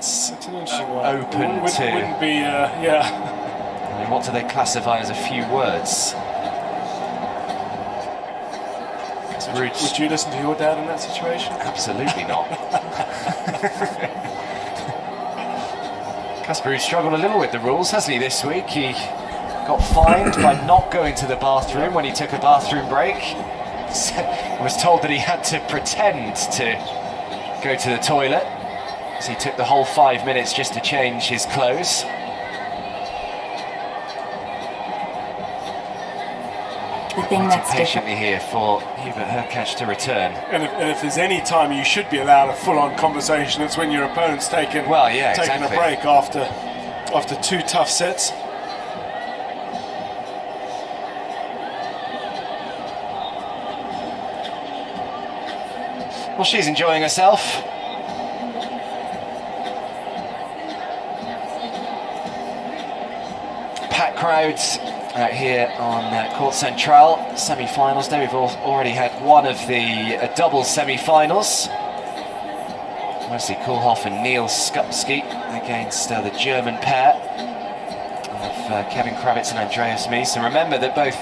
It's an interesting one. Open wouldn't be, yeah. I mean, what do they classify as a few words? Would you listen to your dad in that situation? Absolutely not. Casper Ruud struggled a little with the rules, hasn't he, this week? He got fined by not going to the bathroom when he took a bathroom break. Was told that he had to pretend to go to the toilet, so he took the whole 5 minutes just to change his clothes. The thing that's patiently here for Hurcakz to return. And if there's any time you should be allowed a full-on conversation, it's when your opponent's taking a break after 2 tough sets. Well, she's enjoying herself. Packed crowds out here on Court Central. Semi-finals day. We've already had one of the doubles semi-finals. Wesley Koolhof and Neil Skupski against the German pair of Kevin Kravitz and Andreas Mies. And remember that both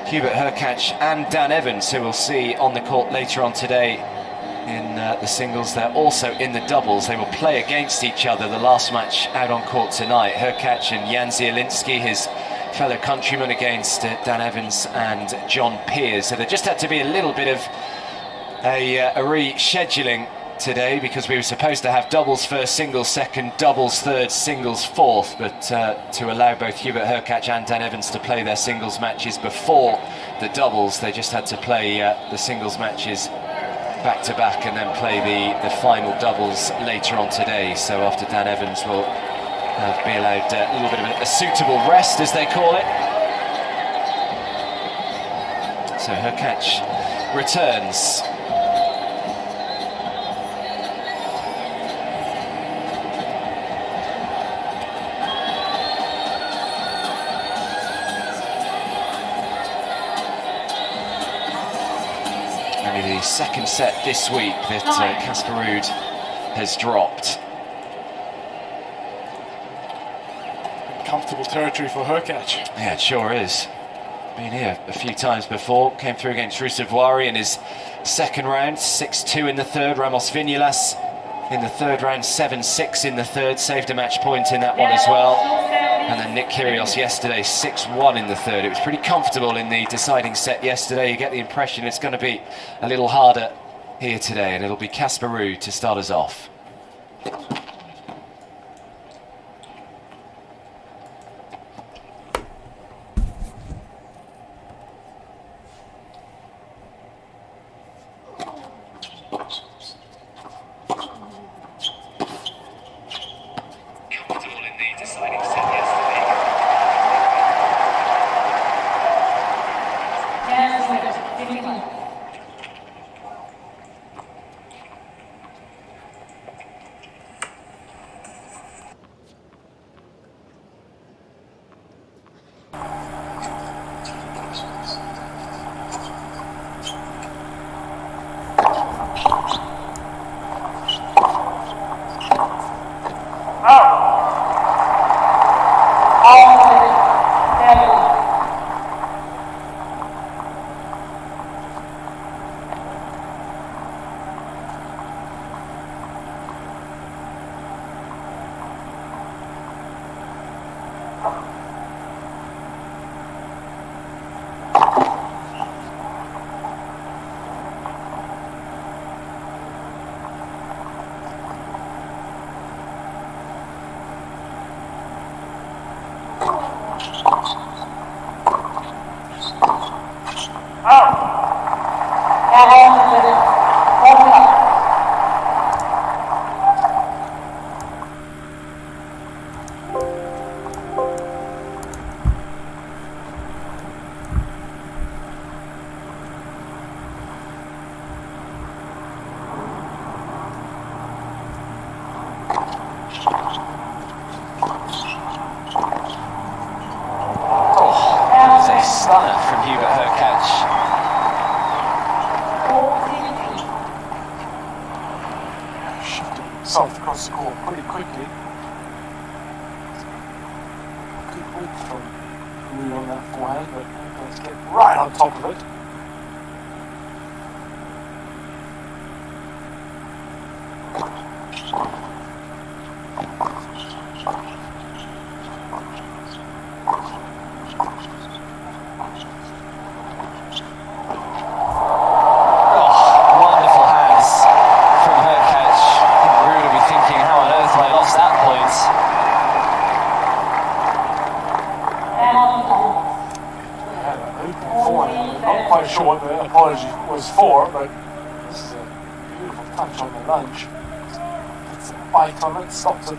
Hubert Hurkacz and Dan Evans, who we'll see on the court later on today in the singles, they're also in the doubles. They will play against each other the last match out on court tonight. Hurkacz and Jan Zielinski, his fellow countryman, against Dan Evans and John Peers. So there just had to be a little bit of a rescheduling today, because we were supposed to have doubles first, singles second, doubles third, singles fourth, but to allow both Hubert Hurkacz and Dan Evans to play their singles matches before the doubles, they just had to play the singles matches back to back and then play the final doubles later on today. So after Dan Evans will be allowed a little bit of a suitable rest, as they call it. So Hurkacz returns. The second set this week that Casper Ruud has dropped. Comfortable territory for Hurkacz. Yeah, it sure is. Been here a few times before. Came through against Ruusuvuori in his second round, 6-2 in the third. Ramos Viñolas in the third round, 7-6 in the third. Saved a match point in that one as well. And then Nick Kyrgios yesterday, 6-1 in the third. It was pretty comfortable in the deciding set yesterday. You get the impression it's going to be a little harder here today, and it'll be Casper Ruud to start us off. himself across the court pretty quickly. Good width from Ruud on that forehand, but let's get right on top of it. Wonderful hands from Hurcakz. I think Ruud will be thinking, how on earth have I lost that point? I'm not quite sure what the apology was for, but this is a beautiful touch on the lunge. It's a bite on it, stops it.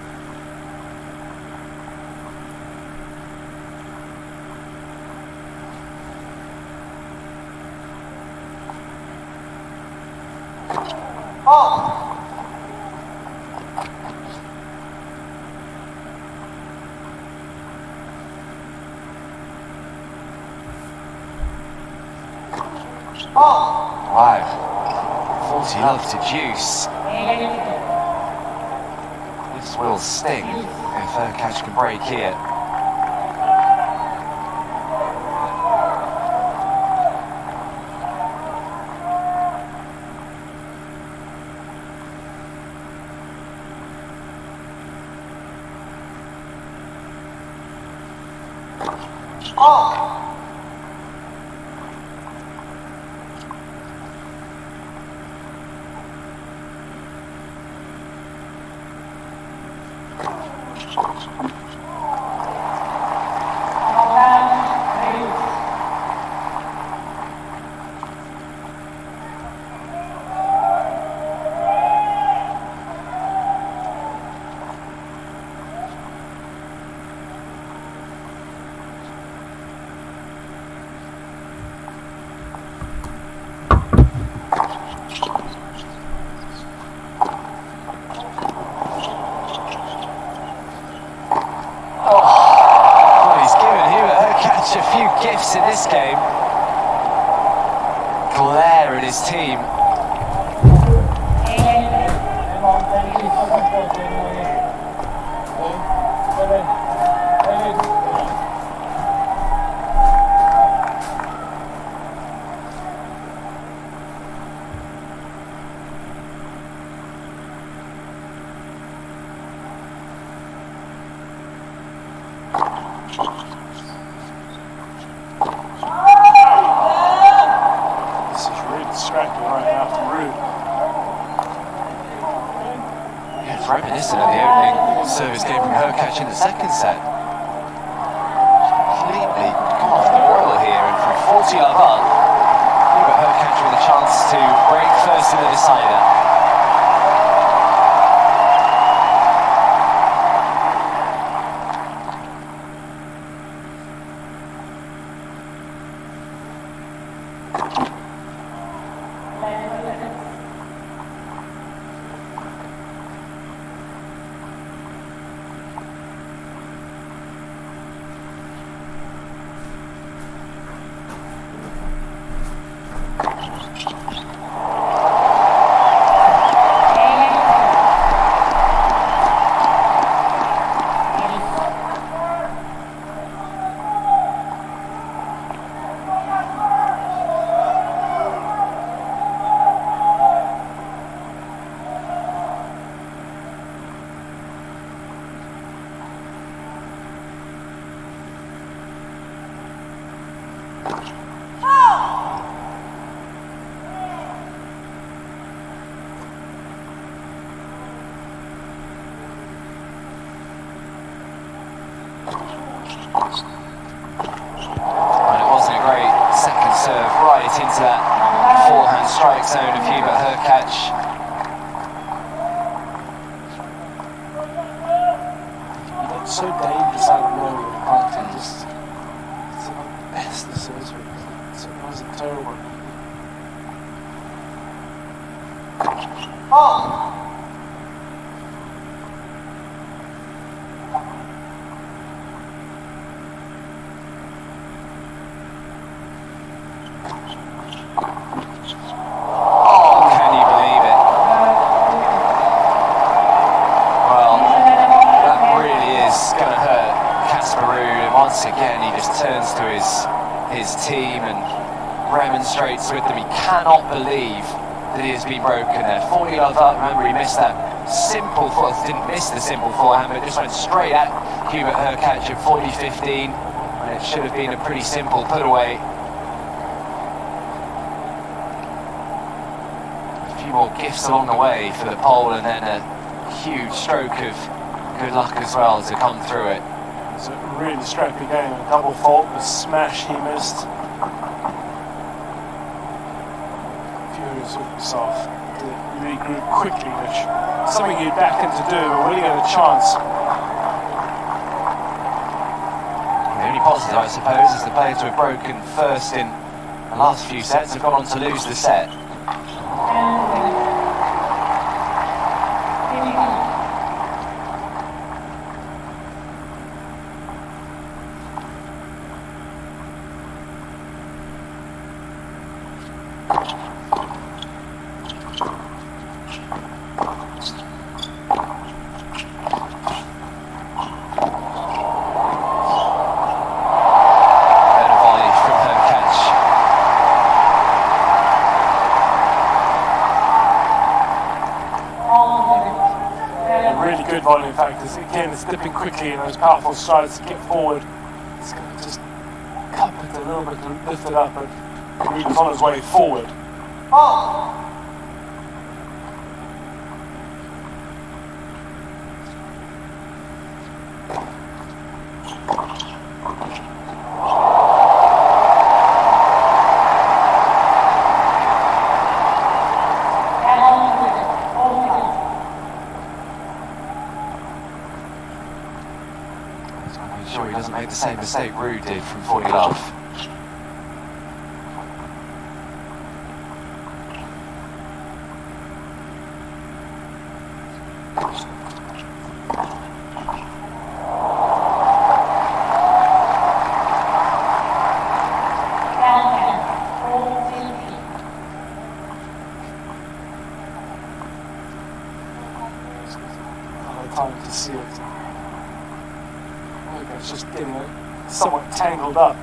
Wow. 40 love to juice. This will sting if Hurcakz can break here. A few gifts in this game. Claire and his team. Reminiscent of the opening service game from Hurcakz in the second set. Completely come off the boil here, and from 40 love up, Hurcakz with a chance to break first in the decider. And it wasn't a great second serve right into that forehand strike zone of Hubert Hurcakz. He looked so dangerous out of nowhere. It's not the best this is. It wasn't terrible. with them. He cannot believe that he has been broken there. 40 love up. Remember, he missed that simple didn't miss the simple forehand, but just went straight at Hubert Hurcakz at 40-15, and it should have been a pretty simple put away. A few more gifts along the way for the pole, and then a huge stroke of good luck as well to come through it. It's a really scrappy game. A double fault, the smash he missed. Furious with himself to regroup quickly, which is something he'd back him to do, but when he got a chance. The only positive, I suppose, is the players who have broken first in the last few sets have gone on to lose the set. Volley, in fact, is again it's dipping quickly in those powerful strides to get forward. He's going to just cup it a little bit to lift it up, and Ruud's on his way forward. Sure he doesn't make the same mistake Ruud did from 40 love. Time to see it. It's just getting somewhat tangled up.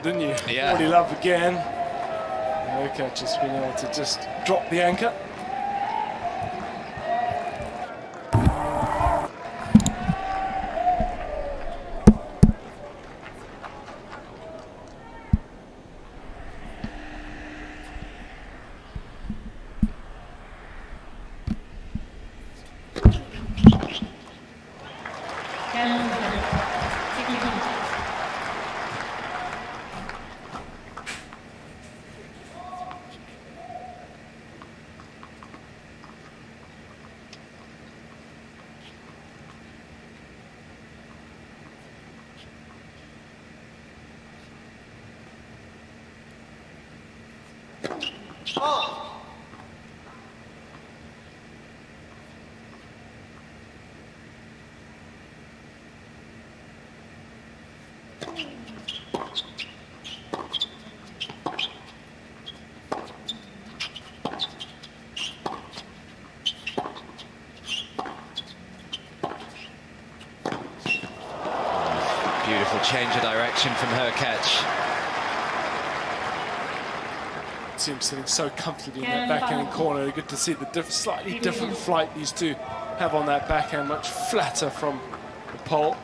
Didn't you? Yeah. 40 love again. Hurcakz just been able to just drop the anchor. Beautiful change of direction from Hurcakz. Seems sitting so comfortably in that backhand corner. Good to see the slightly different flight these two have on that backhand, much flatter from the pole.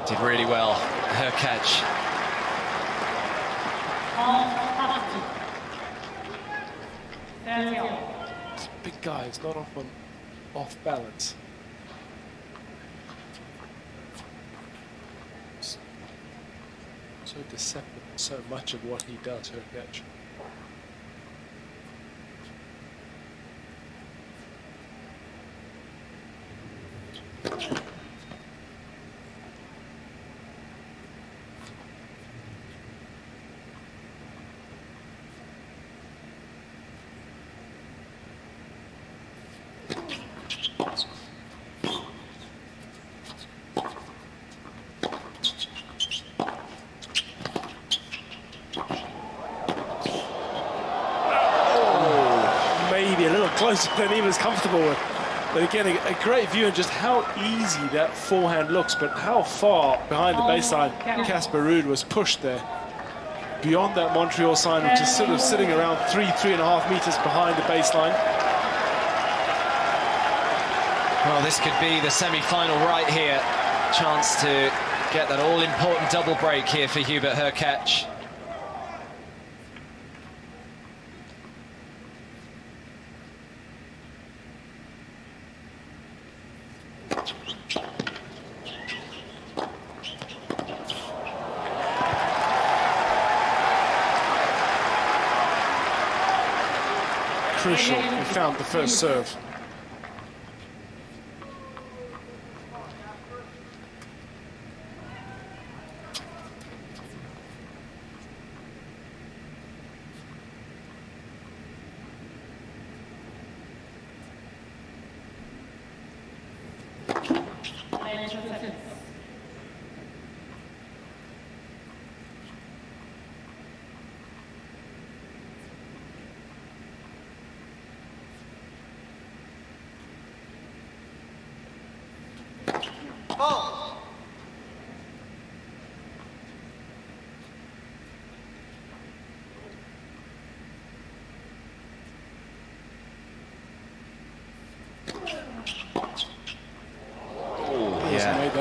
Did really well, Hurcakz. Big guy, he's not off balance. So deceptive, so much of what he does, Hurcakz. Closer than he was comfortable with. But again, a great view on just how easy that forehand looks, but how far behind the baseline Casper Ruud was pushed there. Beyond that Montreal sign, which is sort of sitting around 3.5 meters behind the baseline. Well, this could be the semi-final right here. Chance to get that all-important double break here for Hubert Hurcakz. Crucial, he found the first serve.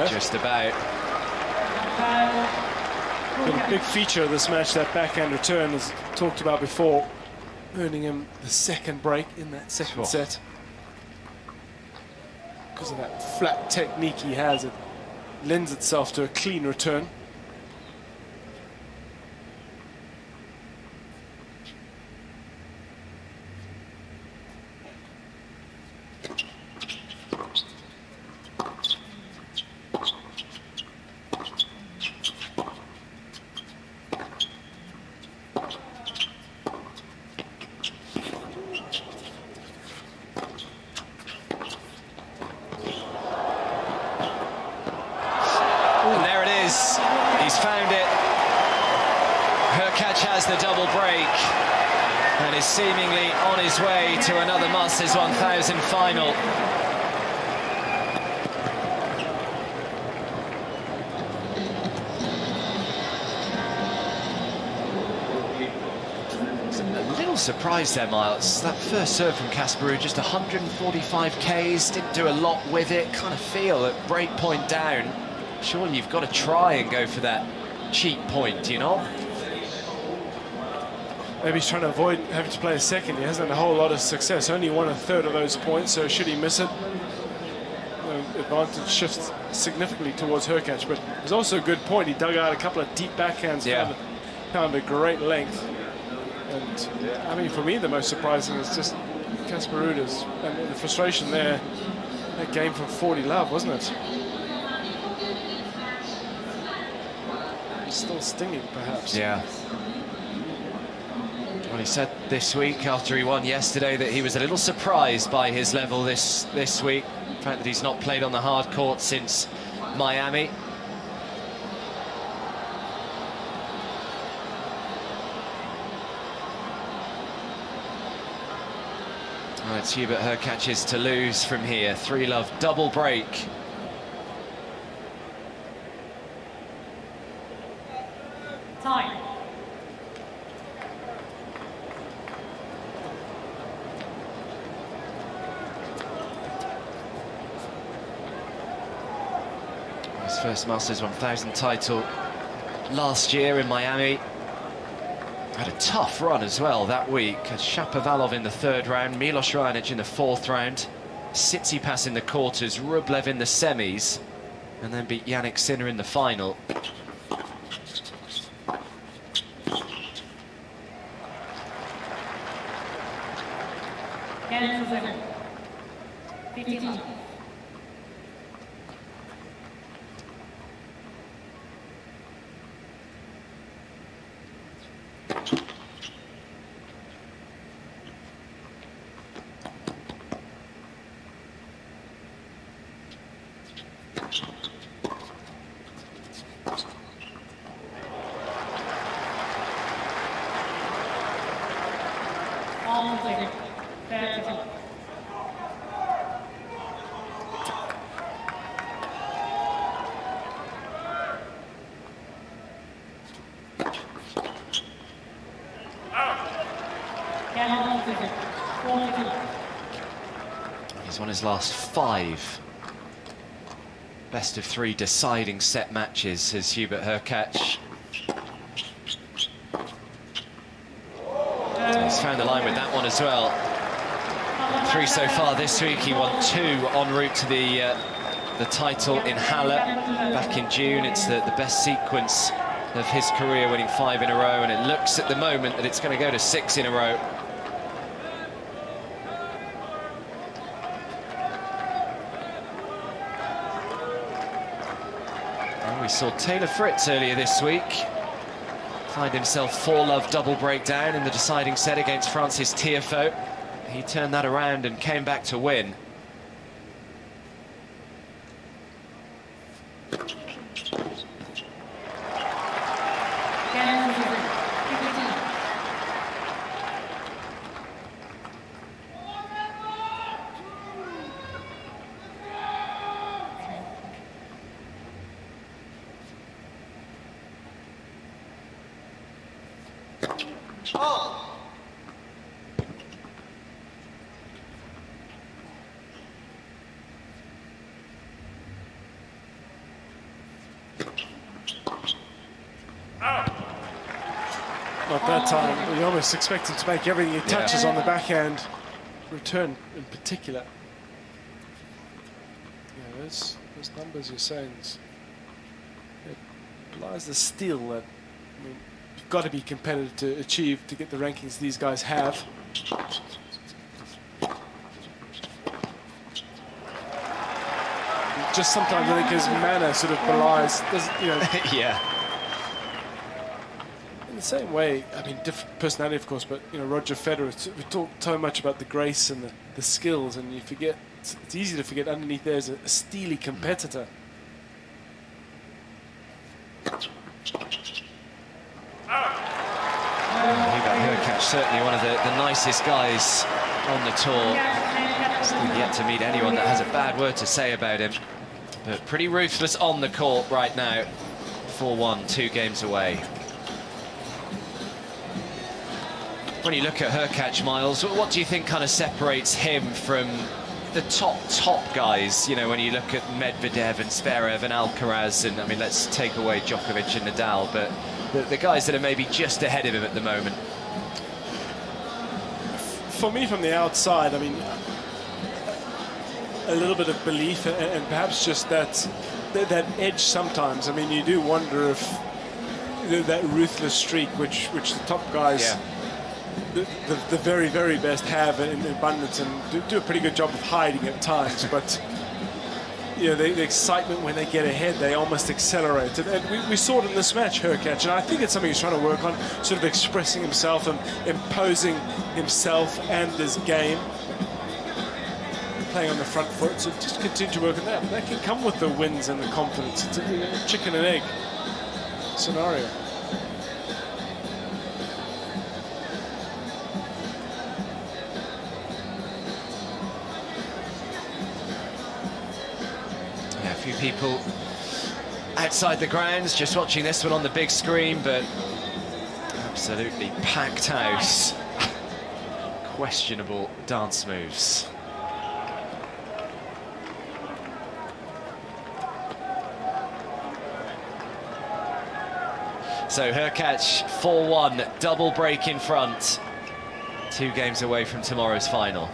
Just about. Been a big feature of this match, that backhand return, as talked about before, earning him the second break in that second set. Because of that flat technique he has, it lends itself to a clean return. He's found it. Hurcakz has the double break and is seemingly on his way to another Masters 1000 final. A little surprise there, Miles. That first serve from Casper Ruud, just 145 Ks, didn't do a lot with it. Kind of feel at break point down, surely you've got to try and go for that cheap point, you know? Maybe he's trying to avoid having to play a second. He hasn't had a whole lot of success. Only won a third of those points, so should he miss it, the advantage shifts significantly towards Hurcakz. But it was also a good point. He dug out a couple of deep backhands, found a great length. And I mean, for me, the most surprising is just Casper Ruud and the frustration there. That game from 40 love, wasn't it? Still stinging, perhaps. Yeah. Well, he said this week, after he won yesterday, that he was a little surprised by his level this week. The fact that he's not played on the hard court since Miami. Well, it's Hubert Hurkacz's to lose from here. 3-love double break. Time. His first Masters 1000 title last year in Miami. Had a tough run as well that week. Had Shapovalov in the 3rd round, Milos Raonic in the 4th round, Tsitsipas in the quarters, Rublev in the semis, and then beat Yannick Sinner in the final. He's won his last 5 best-of-3 deciding set matches as Hubert Hurkacz. He's found the line with that one as well. 3 so far this week. He won 2 en route to the title in Halle back in June. It's the best sequence of his career, winning 5 in a row, and it looks at the moment that it's going to go to 6 in a row. And we saw Taylor Fritz earlier this week find himself 4-love double breakdown in the deciding set against Francis Tiafoe. He turned that around and came back to win. Not that time. You almost expect him to make everything he touches on the backhand return in particular. Yeah, those numbers you're saying, it belies the steel that, I mean, you've got to be competitive to achieve to get the rankings these guys have. Just sometimes I think his manner sort of belies, you know. Yeah. In the same way, I mean, different personality, of course, but, you know, Roger Federer, we talk so much about the grace and the skills, and you forget, it's easy to forget underneath there's a steely competitor. Hurkacz, certainly one of the nicest guys on the tour. Still yet to meet anyone that has a bad word to say about him. But pretty ruthless on the court right now. 4-1, 2 games away. When you look at Hurkacz, Miles, what do you think kind of separates him from the top guys? You know, when you look at Medvedev and Zverev and Alcaraz, and I mean, let's take away Djokovic and Nadal, but the guys that are maybe just ahead of him at the moment. For me, from the outside, I mean, a little bit of belief and perhaps just that edge sometimes. I mean, you do wonder if that ruthless streak, which the top guys. Yeah. The very, very best have in abundance and do a pretty good job of hiding at times, but you know, the excitement when they get ahead, they almost accelerate. And we saw it in this match, Hurkacz, and I think it's something he's trying to work on, sort of expressing himself and imposing himself and his game, playing on the front foot. So just continue to work on that. That can come with the wins and the confidence. It's a chicken and egg scenario. few people outside the grounds just watching this one on the big screen, but absolutely packed house. Questionable dance moves. So Hurcakz 4-1, double break in front. 2 games away from tomorrow's final.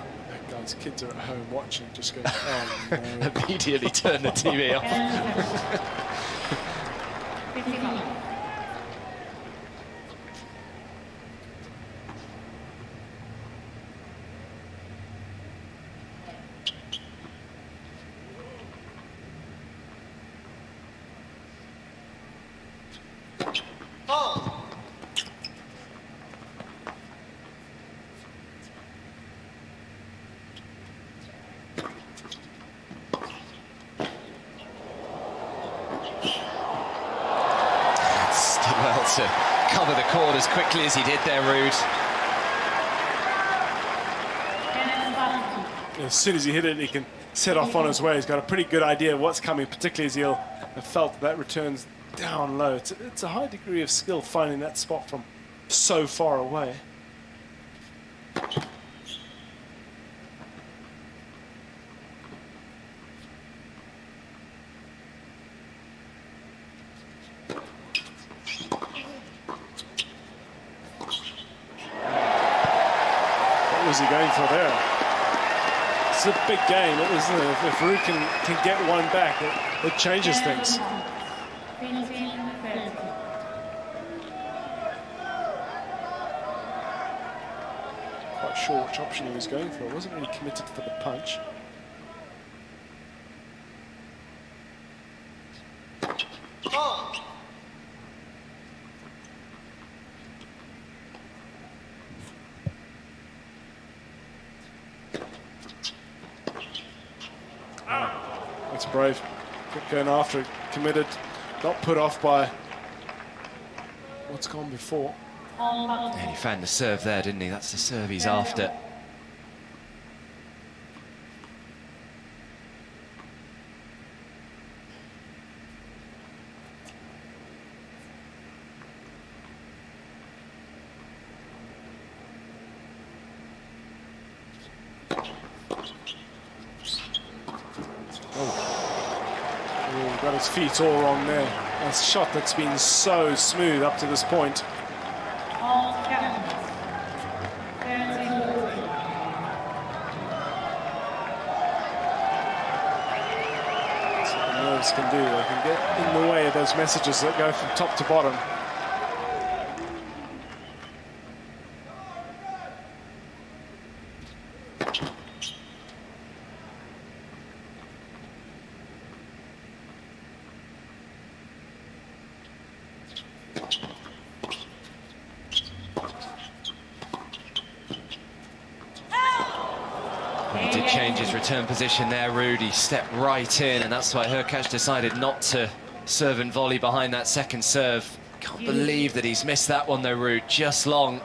Guys, kids are at home watching, just going, oh no. Immediately turn the TV off. Well, to cover the cord as quickly as he did there, Ruud. As soon as he hit it, he can set off on his way. He's got a pretty good idea of what's coming, particularly as he'll have felt that returns down low. It's a high degree of skill finding that spot from so far away. What was he going for there? It's a big game, isn't it? If Ruud can get one back, it changes things. Quite sure which option he was going for. He wasn't really committed for the punch. That's brave. Kept going after it, committed, not put off by what's gone before. And he found the serve there, didn't he? That's the serve he's after. Got his feet all wrong there. That's a shot that's been so smooth up to this point. That's what the nerves can do. They can get in the way of those messages that go from top to bottom. He did change his return position there, Ruud. He stepped right in, and that's why Hurcakz decided not to serve and volley behind that second serve. Can't believe that he's missed that one though, Ruud, just long.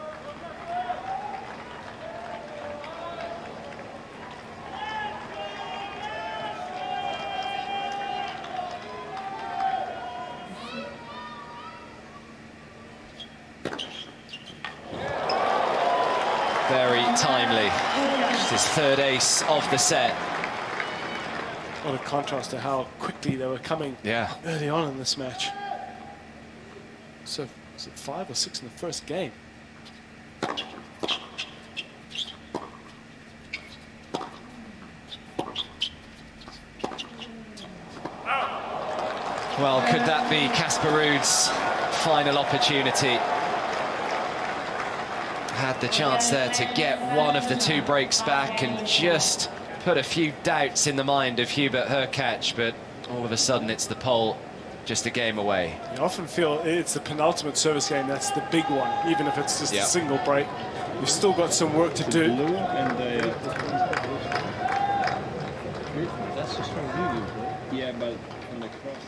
Very timely. It's his third ace of the set. What a contrast to how quickly they were coming early on in this match. So, was it 5 or 6 in the first game? Well, could that be Casper Ruud's final opportunity? Had the chance there to get one of the 2 breaks back and just put a few doubts in the mind of Hubert Hurcakz, but all of a sudden it's the pole just a game away. You often feel it's the penultimate service game that's the big one, even if it's just a single break. You've still got some work to do. That's just from Google, yeah, but on the cross.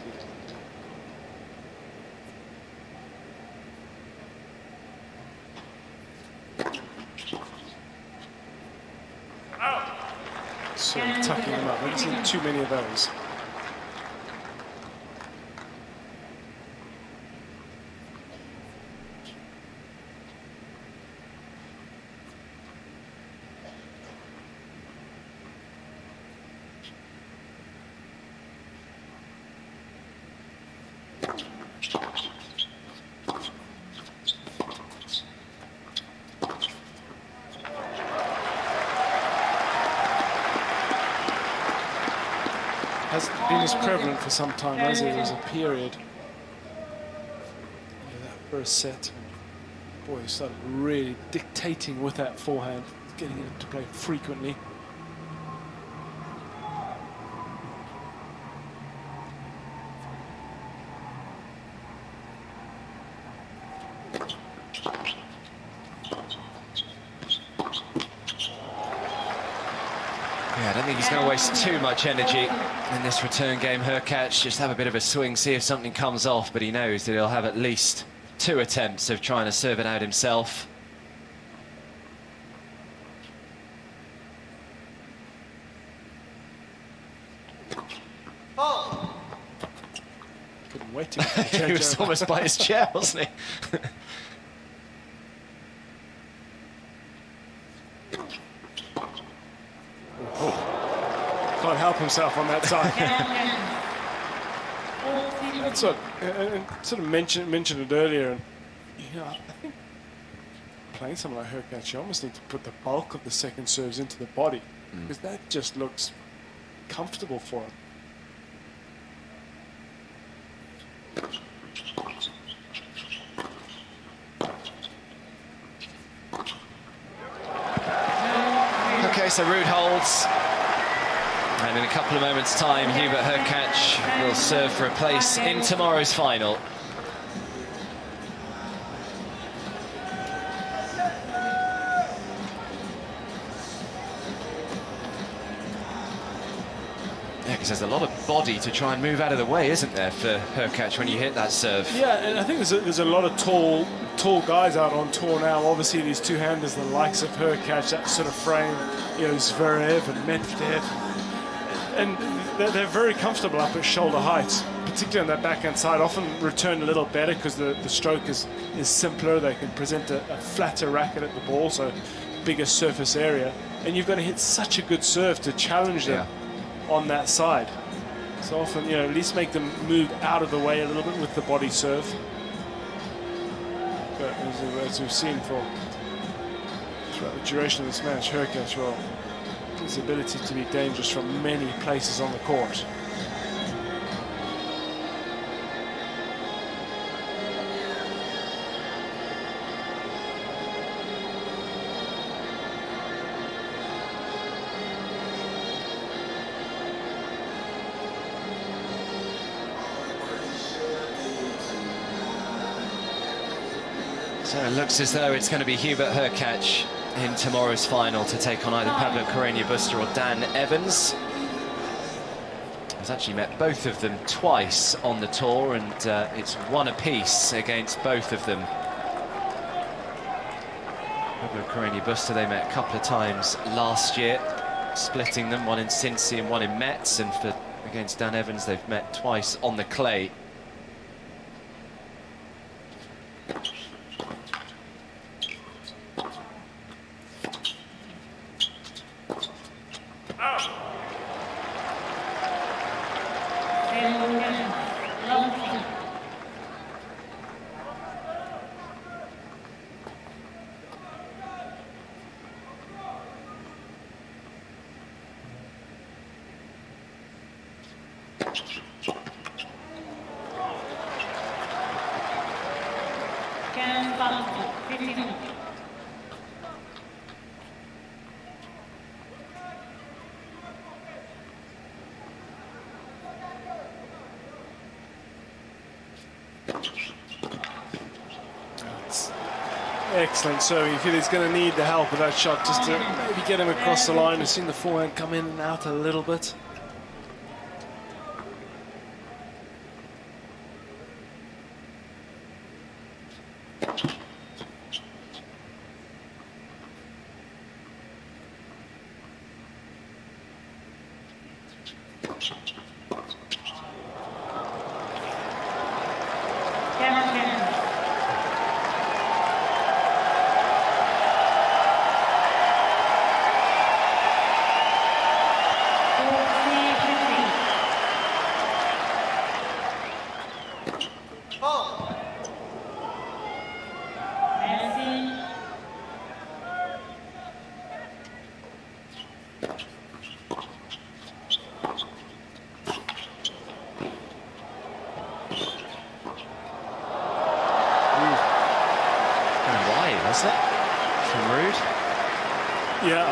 Sort of tucking them up. I haven't seen too many of those. hasn't been as prevalent for some time, has it? There was a period. That first set, boy, he started really dictating with that forehand, getting it to play frequently. Yeah, I don't think he's going to waste too much energy in this return game. Hurcakz, just have a bit of a swing, see if something comes off, but he knows that he'll have at least 2 attempts of trying to serve it out himself. Couldn't wait to He was almost by his chair, wasn't he? Can't help himself on that side. That's what sort of mentioned it earlier. And, you know, I think playing someone like Hurcakz, you almost need to put the bulk of the second serves into the body, because that just looks comfortable for him. Okay, so Ruud holds. And in a couple of moments' time, Hubert Hurcakz will serve for a place in tomorrow's final. Yeah, because there's a lot of body to try and move out of the way, isn't there, for Hurcakz when you hit that serve? Yeah, and I think there's a lot of tall guys out on tour now. Obviously, these two-handers, the likes of Hurcakz, that sort of frame, you know, Zverev and Medvedev, and they're very comfortable up at shoulder height, particularly on that backhand side. Often return a little better because the stroke is simpler. They can present a flatter racket at the ball, so bigger surface area. And you've got to hit such a good serve to challenge them on that side. So often, you know, at least make them move out of the way a little bit with the body serve. But as we've seen throughout the duration of this match, Hurcakz, well, his ability to be dangerous from many places on the court. So it looks as though it's going to be Hubert Hurkacz in tomorrow's final to take on either Pablo Carreño Busta or Dan Evans. He's actually met both of them twice on the tour, and it's 1 apiece against both of them. Pablo Carreño Busta, they met a couple of times last year, splitting them, one in Cincy and one in Metz, and against Dan Evans they've met twice on the clay. Excellent serving. You feel he's going to need the help of that shot just to maybe get him across the line. We've seen the forehand come in and out a little bit.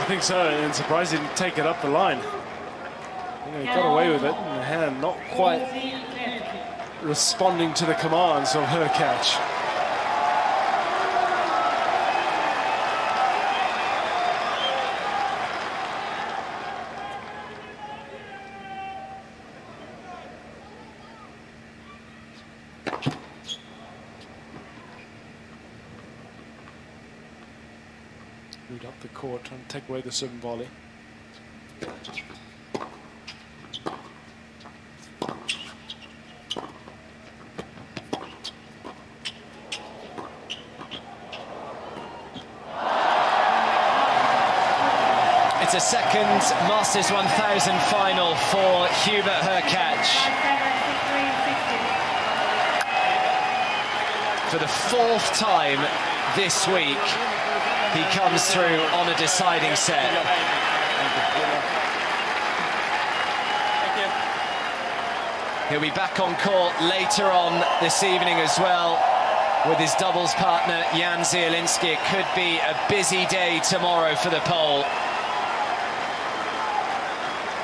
think so, and surprised he didn't take it up the line. He got away with it, and the hand not quite responding to the commands of Hurcakz. Ruud up the court, trying to take away the serve and volley. It's a second Masters 1000 final for Hubert Hurcakz. For the fourth time this week, he comes through on a deciding set. He'll be back on court later on this evening as well with his doubles partner Jan Zielinski. It could be a busy day tomorrow for the Pole.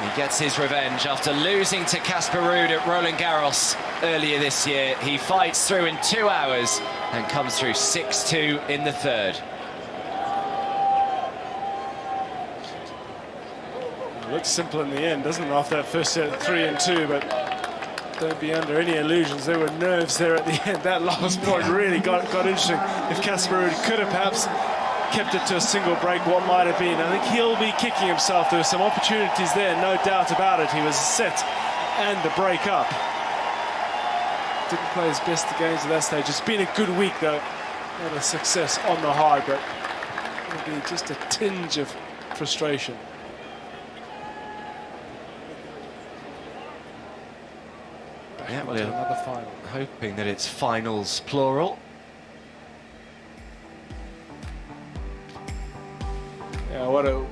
He gets his revenge after losing to Casper Ruud at Roland Garros earlier this year. He fights through in 2 hours and comes through 6-2 in the third. It looks simple in the end, doesn't it, after that first set, 3-2, but don't be under any illusions. There were nerves there at the end. That last point really got interesting. If Casper Ruud could have perhaps kept it to a single break, what might have been? I think he'll be kicking himself. There were some opportunities there, no doubt about it. He was set and the break up. Didn't play his best games at that stage. It's been a good week, though. Not a success on the hard, but it'll be just a tinge of frustration. Yeah, well, another final. Hoping that it's finals plural. Yeah, what a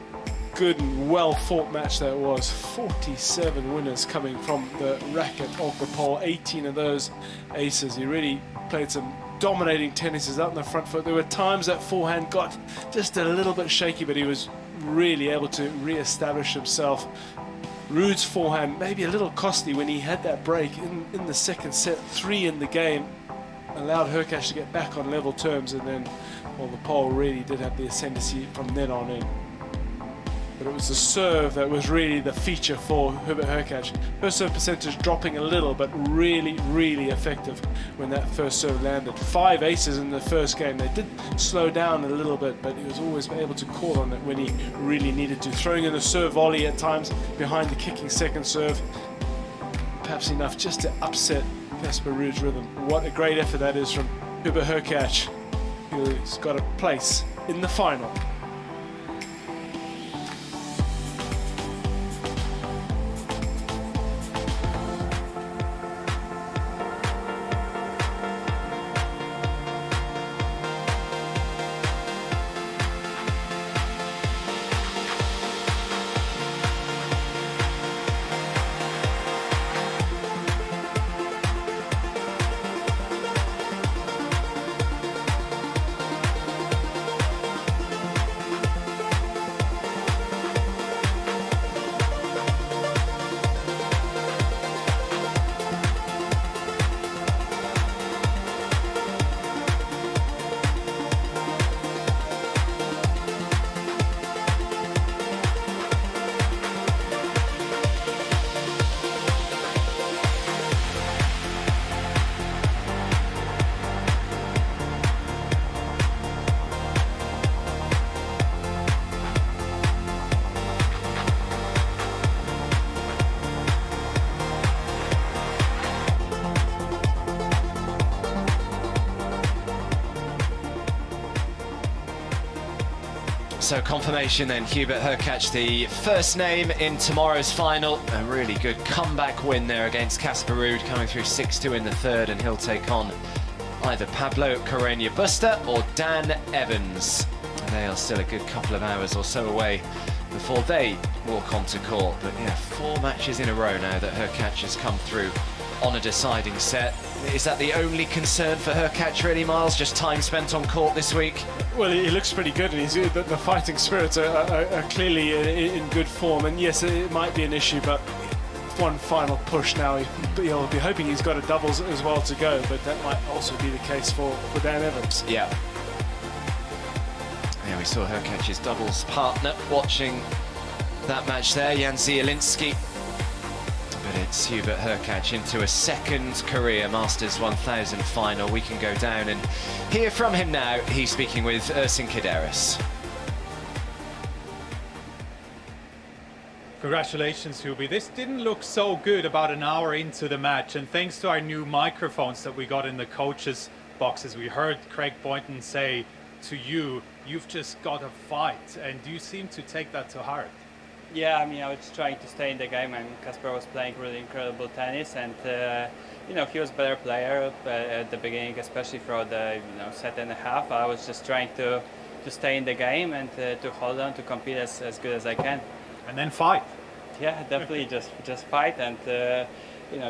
good and well-fought match that was. 47 winners coming from the racket of the Pole, 18 of those aces. He really played some dominating tennises out in the front foot. There were times that forehand got just a little bit shaky, but he was really able to re-establish himself. Ruud's forehand maybe a little costly when he had that break in the second set, 3 in the game, allowed Hurcakz to get back on level terms, and then, well, the Pole really did have the ascendancy from then on in. But it was the serve that was really the feature for Hubert Hurcakz. First serve percentage dropping a little, but really, really effective when that first serve landed. 5 aces in the first game. They did slow down a little bit, but he was always able to call on it when he really needed to. Throwing in the serve volley at times behind the kicking second serve. Perhaps enough just to upset Casper Ruud's rhythm. What a great effort that is from Hubert Hurcakz, who's got a place in the final. So confirmation then, Hubert Hurcakz, the first name in tomorrow's final. A really good comeback win there against Casper Ruud, coming through 6-2 in the third, and he'll take on either Pablo Carreño Busta or Dan Evans. They are still a good couple of hours or so away before they walk onto court. But yeah, 4 matches in a row now that Hurcakz has come through on a deciding set. Is that the only concern for Hurcakz really, Miles? Just time spent on court this week? Well, he looks pretty good, and the fighting spirits are clearly in good form. And yes, it might be an issue, but one final push now. He'll be hoping he's got a doubles as well to go, but that might also be the case for Dan Evans. Yeah. Yeah, we saw Hurkacz's doubles partner watching that match there, Jan Zielinski. But it's Hubert Hurkacz into a second career Masters 1000 final. We can go down and hear from him now. He's speaking with Ersin Kideris. Congratulations, Hubie. This didn't look so good about an hour into the match, and thanks to our new microphones that we got in the coaches' boxes, we heard Craig Boynton say to you, you've just got to fight, and you seem to take that to heart. Yeah, I mean, I was trying to stay in the game, and Kasper was playing really incredible tennis, and you know, he was a better player at the beginning, especially for the set and a half. I was just trying to stay in the game and to hold on, to compete as good as I can. And then fight. Yeah, definitely just fight and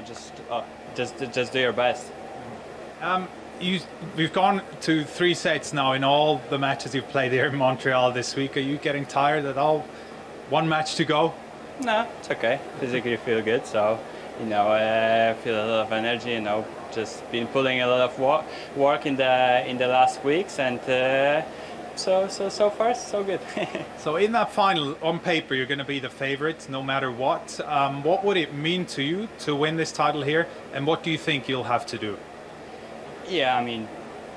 just do your best. We've gone to 3 sets now in all the matches you've played here in Montreal this week. Are you getting tired at all? One match to go? No, it's okay. Physically feel good, so I feel a lot of energy. Just been putting a lot of work in the last weeks, and so far so good. So in that final, on paper, you're going to be the favourite no matter what. What would it mean to you to win this title here, and what do you think you'll have to do? Yeah, I mean,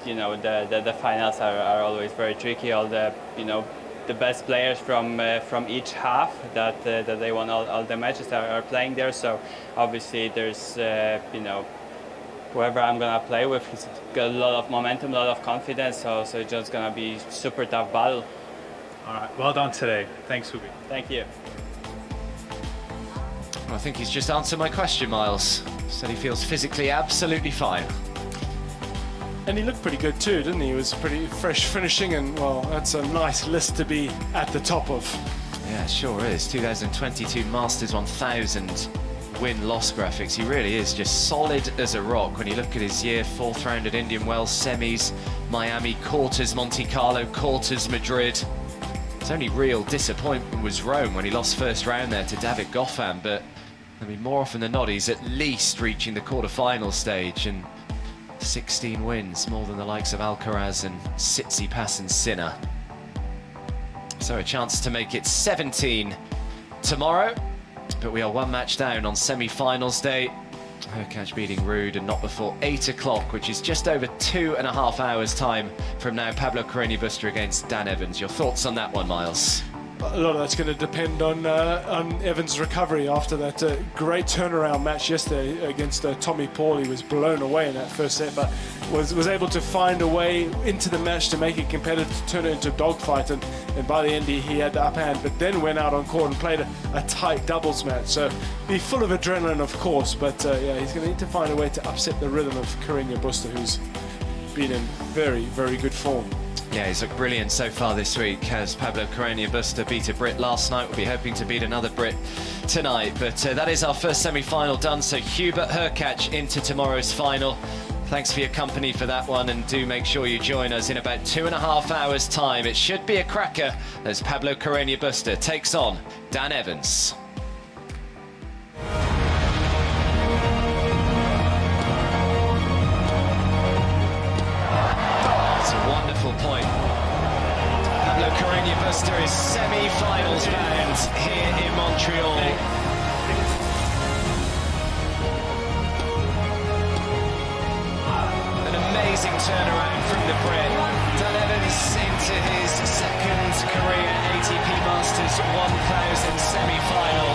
the finals are always very tricky. All the best players from each half that they won all the matches are playing there. So obviously there's whoever I'm gonna play with has got a lot of momentum, a lot of confidence. So it's just gonna be super tough battle. All right, well done today. Thanks, Hubie. Thank you. I think he's just answered my question, Miles. Said he feels physically absolutely fine. And he looked pretty good too, didn't he? He was pretty fresh finishing, and well, that's a nice list to be at the top of. Yeah, it sure is. 2022 Masters 1000 win-loss graphics. He really is just solid as a rock when you look at his year. 4th round at Indian Wells, semis, Miami, quarters Monte Carlo, quarters Madrid. His only real disappointment was Rome when he lost first round there to David Goffin, but I mean, more often than not, he's at least reaching the quarter-final stage, and 16 wins, more than the likes of Alcaraz and Tsitsipas and Sinner. So a chance to make it 17 tomorrow, but we are 1 match down on semi-finals day. Hurcakz beating Ruud, and not before 8 o'clock, which is just over 2.5 hours time from now. Pablo Carreño Busta against Dan Evans. Your thoughts on that one, Miles? A lot of that's going to depend on Evans' recovery after that great turnaround match yesterday against Tommy Paul. He was blown away in that first set, but was able to find a way into the match to make it competitive, to turn it into a dogfight, and by the end he had the upper hand, but then went out on court and played a tight doubles match. So be full of adrenaline, of course, but yeah, he's going to need to find a way to upset the rhythm of Carreño Busta, who's been in very, very good form. Yeah, he's looked brilliant so far this week. As Pablo Carreño Busta beat a Brit last night, we'll be hoping to beat another Brit tonight. But that is our first semi-final done. So Hubert Hurkacz into tomorrow's final. Thanks for your company for that one, and do make sure you join us in about 2.5 hours' time. It should be a cracker as Pablo Carreño Busta takes on Dan Evans. Point. Pablo Carreño Busta is semi-finals bound here in Montreal. An amazing turnaround from the Brit. Dan Evans into his second career ATP Masters 1000 semi-final.